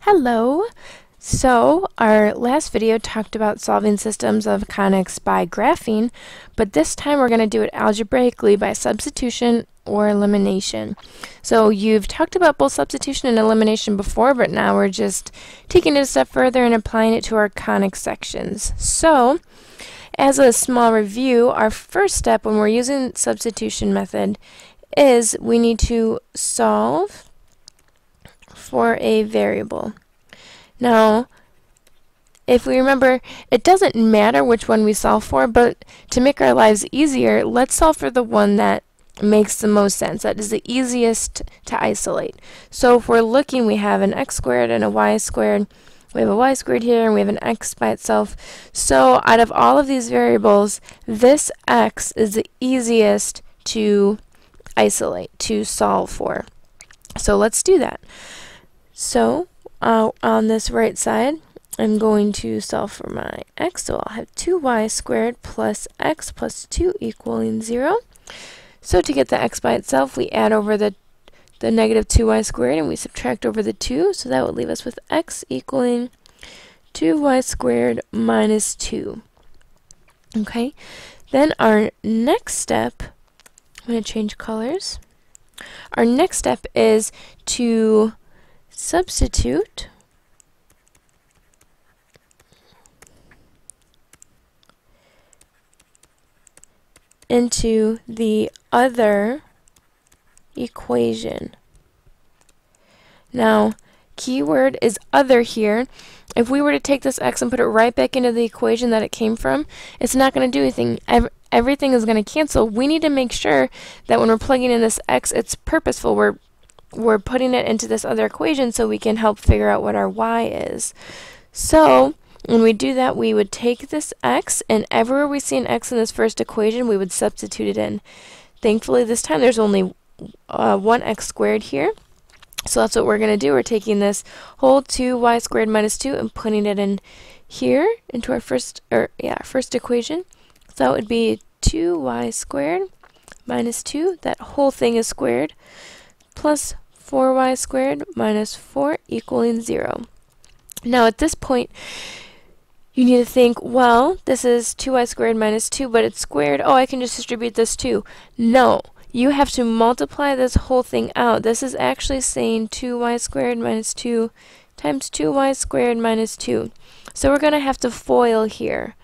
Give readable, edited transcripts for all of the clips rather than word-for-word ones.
Hello! So, our last video talked about solving systems of conics by graphing, but this time we're going to do it algebraically by substitution or elimination. So, you've talked about both substitution and elimination before, but now we're just taking it a step further and applying it to our conic sections. So, as a small review, our first step when we're using substitution method is we need to solve for a variable. Now, if we remember, it doesn't matter which one we solve for, but to make our lives easier, let's solve for the one that makes the most sense, that is the easiest to isolate. So if we're looking, we have an x squared and a y squared. We have a y squared here, and we have an x by itself. So out of all of these variables, this x is the easiest to isolate, to solve for. So let's do that. So on this right side, I'm going to solve for my x. So I'll have 2y squared plus x plus 2 equaling 0. So to get the x by itself, we add over the negative 2y squared and we subtract over the 2. So that would leave us with x equaling 2y squared minus 2. Okay, then our next step, I'm going to change colors. Our next step is to substitute into the other equation. Now, keyword is other here. If we were to take this x and put it right back into the equation that it came from, it's not going to do anything. Everything is going to cancel. We need to make sure that when we're plugging in this x, it's purposeful. We're putting it into this other equation so we can help figure out what our y is. So when we do that, we would take this x, and everywhere we see an x in this first equation, we would substitute it in. Thankfully, this time there's only 1x squared here. So that's what we're going to do. We're taking this whole 2y squared minus 2 and putting it in here into our first equation. So that would be 2y squared minus 2. That whole thing is squared, plus 4y squared minus 4 equaling 0. Now at this point, you need to think, well, this is 2y squared minus 2, but it's squared. Oh, I can just distribute this too. No, you have to multiply this whole thing out. This is actually saying 2y squared minus 2 times 2y squared minus 2. So we're going to have to FOIL here.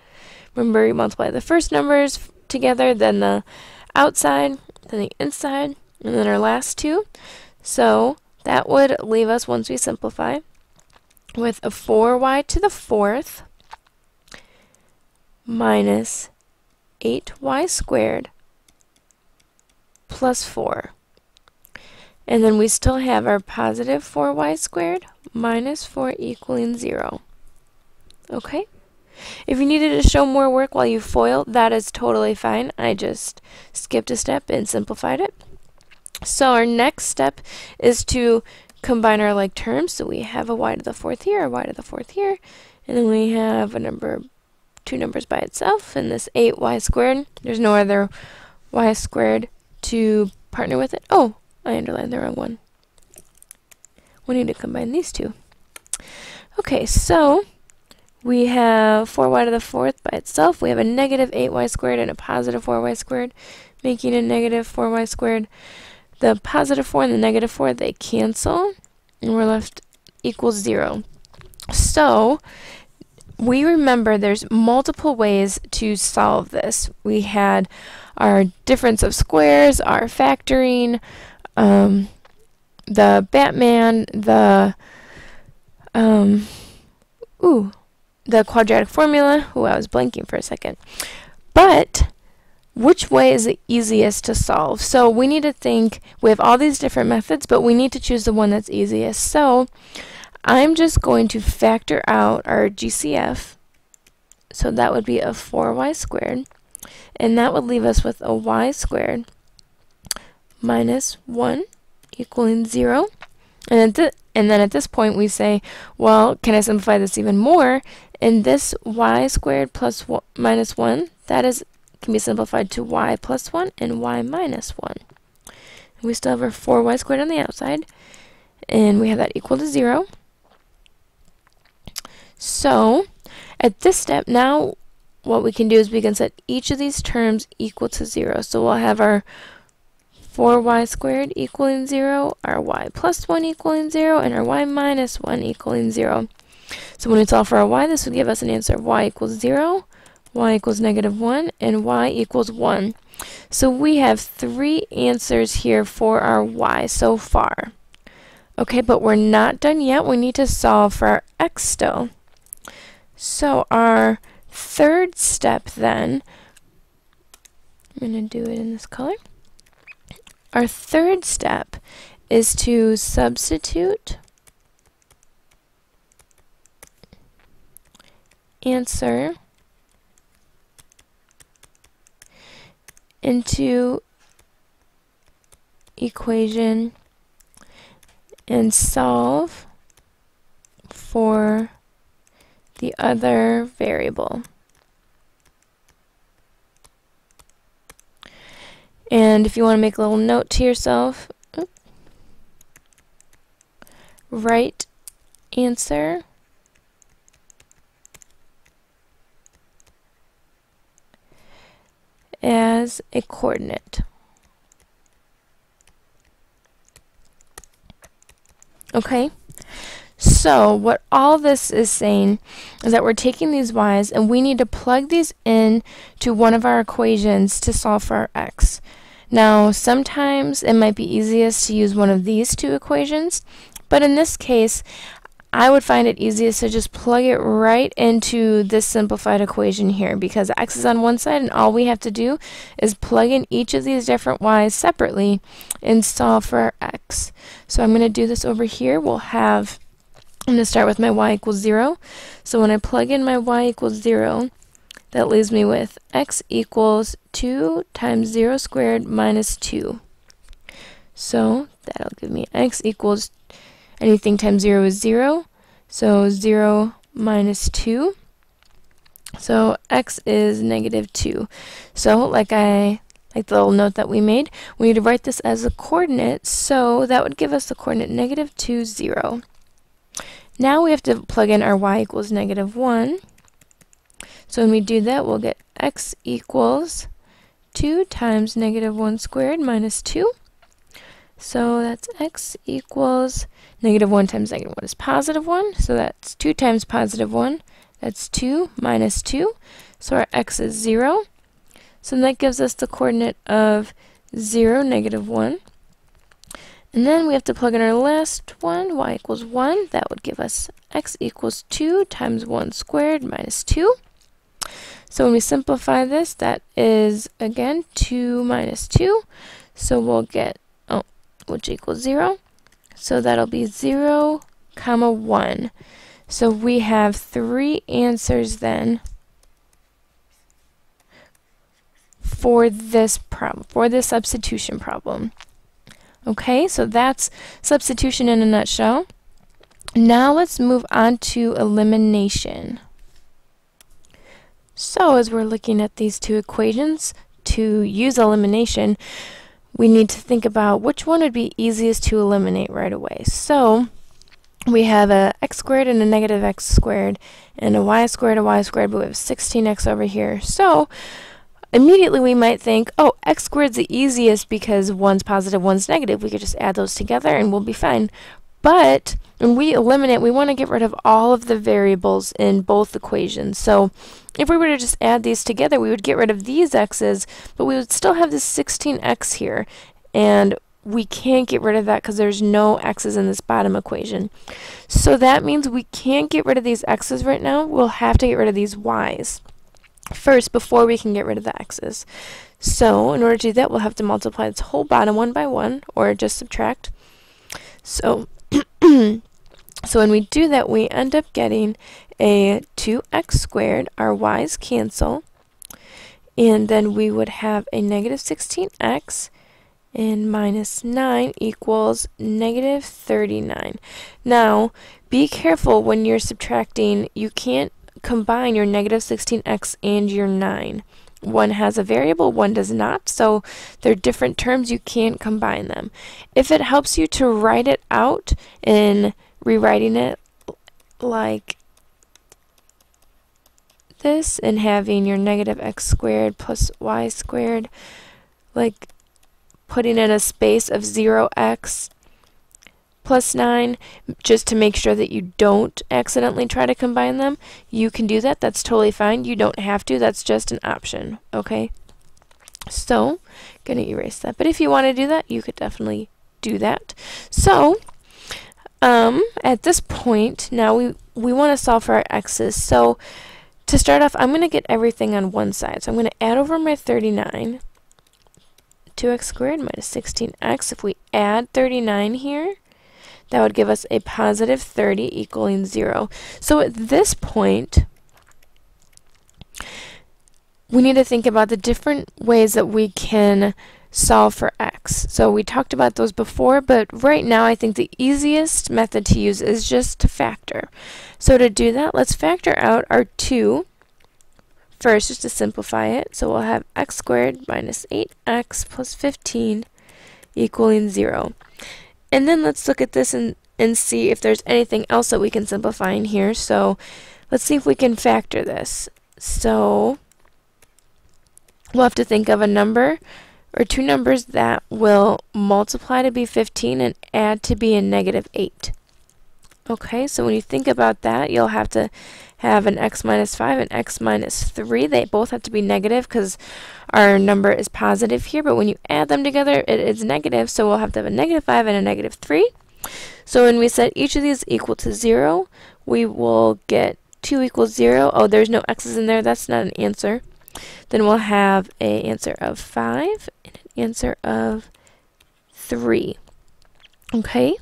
Remember, you multiply the first numbers together, then the outside, then the inside, and then our last two. So that would leave us, once we simplify, with a 4y to the fourth minus 8y squared plus 4. And then we still have our positive 4y squared minus 4 equaling 0. Okay? If you needed to show more work while you FOIL, that is totally fine. I just skipped a step and simplified it. So our next step is to combine our like terms. So we have a y to the fourth here, a y to the fourth here, and then we have a number, two numbers by itself, and this 8y squared. There's no other y squared to partner with it. Oh, I underlined the wrong one. We need to combine these two. Okay, so we have 4y to the fourth by itself. We have a negative 8y squared and a positive 4y squared, making a negative 4y squared. The positive 4 and the negative 4, they cancel, and we're left equals 0. So we remember there's multiple ways to solve this. We had our difference of squares, our factoring, the Batman, the quadratic formula. Ooh, I was blanking for a second. But which way is the easiest to solve? So we need to think, we have all these different methods, but we need to choose the one that's easiest. So I'm just going to factor out our GCF. So that would be a 4y squared. And that would leave us with a y squared minus 1 equaling 0. And then at this point we say, well, can I simplify this even more? And this y squared plus minus 1, that can be simplified to y plus 1 and y minus 1. We still have our 4y squared on the outside, and we have that equal to 0. So at this step, now what we can do is we can set each of these terms equal to 0. So we'll have our 4y squared equaling 0, our y plus 1 equaling 0, and our y minus 1 equaling 0. So when we solve for our y, this would give us an answer of y equals 0, y equals negative 1, and y equals 1. So we have 3 answers here for our y so far. Okay, but we're not done yet. We need to solve for our x still. So our third step then, I'm going to do it in this color. Our third step is to substitute answer into equation and solve for the other variable. And if you want to make a little note to yourself, write answer as a coordinate. Okay? So what all this is saying is that we're taking these y's and we need to plug these in to one of our equations to solve for our x. Now sometimes it might be easiest to use one of these two equations, but in this case I would find it easiest to just plug it right into this simplified equation here, because x is on one side and all we have to do is plug in each of these different y's separately and solve for our x. So I'm going to do this over here. I'm going to start with my y equals 0. So when I plug in my y equals 0, that leaves me with x equals 2 times 0 squared minus 2. So that'll give me x equals, anything times 0 is 0. So 0 minus 2. So x is negative 2. So like the little note that we made, we need to write this as a coordinate. So that would give us the coordinate negative 2, 0. Now we have to plug in our y equals negative 1. So when we do that, we'll get x equals 2 times negative 1 squared minus 2. So that's x equals negative 1 times negative 1 is positive 1. So that's 2 times positive 1. That's 2 minus 2. So our x is 0. So that gives us the coordinate of 0, negative 1. And then we have to plug in our last one, y equals 1. That would give us x equals 2 times 1 squared minus 2. So when we simplify this, that is, again, 2 minus 2. So we'll get, which equals 0. So that'll be 0, comma 1. So we have 3 answers then for this problem, for this substitution problem. Okay, so that's substitution in a nutshell. Now let's move on to elimination. So as we're looking at these two equations, to use elimination, we need to think about which one would be easiest to eliminate right away. So we have a x squared and a negative x squared, and a y squared, but we have 16x over here. So immediately we might think, oh, x squared's the easiest because one's positive, one's negative. We could just add those together and we'll be fine. But when we eliminate, we want to get rid of all of the variables in both equations. So if we were to just add these together, we would get rid of these x's, but we would still have this 16x here. And we can't get rid of that because there's no x's in this bottom equation. So that means we can't get rid of these x's right now. We'll have to get rid of these y's first before we can get rid of the x's. So in order to do that, we'll have to multiply this whole bottom one by one, or just subtract. So so when we do that, we end up getting a 2x squared. Our y's cancel, and then we would have a negative 16x, and minus 9 equals negative 39. Now be careful when you're subtracting. You can't combine your negative 16x and your 9. One has a variable, one does not, so they're different terms. You can't combine them. If it helps you to write it out in rewriting it like this and having your negative x squared plus y squared, like putting in a space of 0x plus 9 just to make sure that you don't accidentally try to combine them, you can do that. That's totally fine. You don't have to. That's just an option, okay? So, going to erase that. But if you want to do that, you could definitely do that. So, at this point, now we want to solve for our x's. So, to start off, I'm going to get everything on one side. So, I'm going to add over my 39. 2x squared minus 16x. If we add 39 here, that would give us a positive 30 equaling 0. So at this point, we need to think about the different ways that we can solve for x. So we talked about those before, but right now I think the easiest method to use is just to factor. So to do that, let's factor out our 2 first, just to simplify it. So we'll have x squared minus 8x plus 15 equaling 0. And then let's look at this and see if there's anything else that we can simplify in here. So let's see if we can factor this. So we'll have to think of a number or two numbers that will multiply to be 15 and add to be a negative 8. Okay, so when you think about that, you'll have to have an x minus 5 and x minus 3. They both have to be negative because our number is positive here, but when you add them together, it is negative, so we'll have to have a negative 5 and a negative 3. So when we set each of these equal to 0, we will get 2 equals 0. Oh, there's no x's in there. That's not an answer. Then we'll have an answer of 5 and an answer of 3. Okay?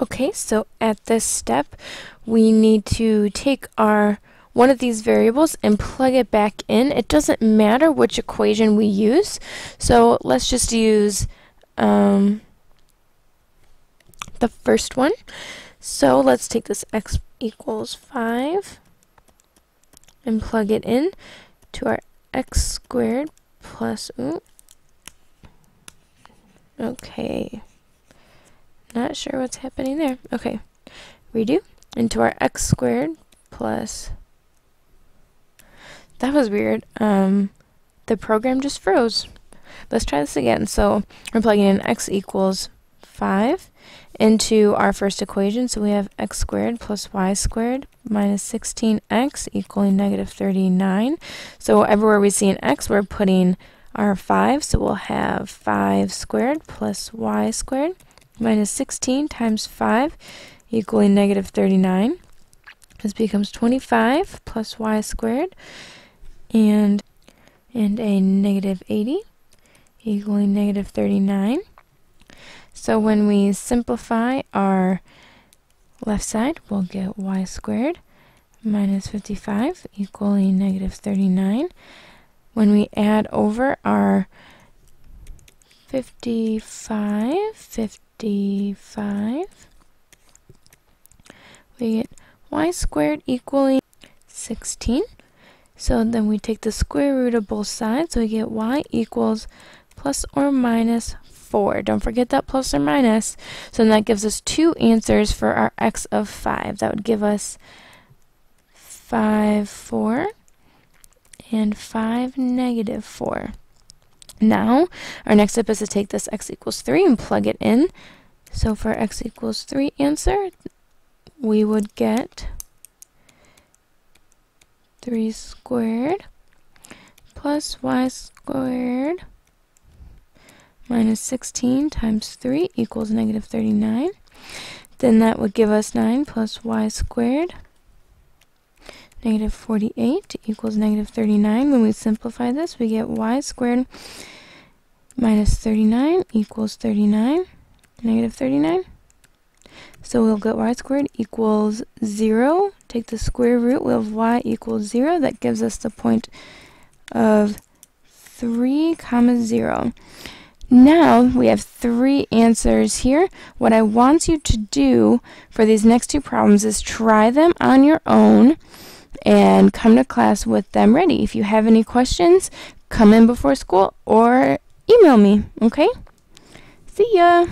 Okay, so at this step, we need to take one of these variables and plug it back in. It doesn't matter which equation we use, so let's just use the first one. So let's take this x equals 5 and plug it in to our x squared plus, okay. Not sure what's happening there. Okay, redo. Into our x squared plus, that was weird. The program just froze. Let's try this again. So we're plugging in x equals 5 into our first equation. So we have x squared plus y squared minus 16x equaling negative 39. So everywhere we see an x, we're putting our 5. So we'll have 5 squared plus y squared minus 16 times 5 equaling negative 39. This becomes 25 plus y squared and a negative 80 equaling negative 39. So when we simplify our left side, we'll get y squared minus 55 equaling negative 39. When we add over our 55, we get y squared equaling 16. So then we take the square root of both sides, so we get y equals plus or minus 4. Don't forget that plus or minus. So then that gives us two answers for our x of 5. That would give us 5, 4, and 5, negative 4. Now, our next step is to take this x equals 3 and plug it in. So for x equals 3 answer, we would get 3 squared plus y squared minus 16 times 3 equals negative 39. Then that would give us 9 plus y squared, negative 48 equals negative 39. When we simplify this, we get y squared minus 39 equals 39, negative 39. So we'll get y squared equals 0. Take the square root, we'll have y equals 0. That gives us the point of 3, 0. Now we have 3 answers here. What I want you to do for these next two problems is try them on your own and come to class with them ready. If you have any questions, come in before school or email me, okay? See ya!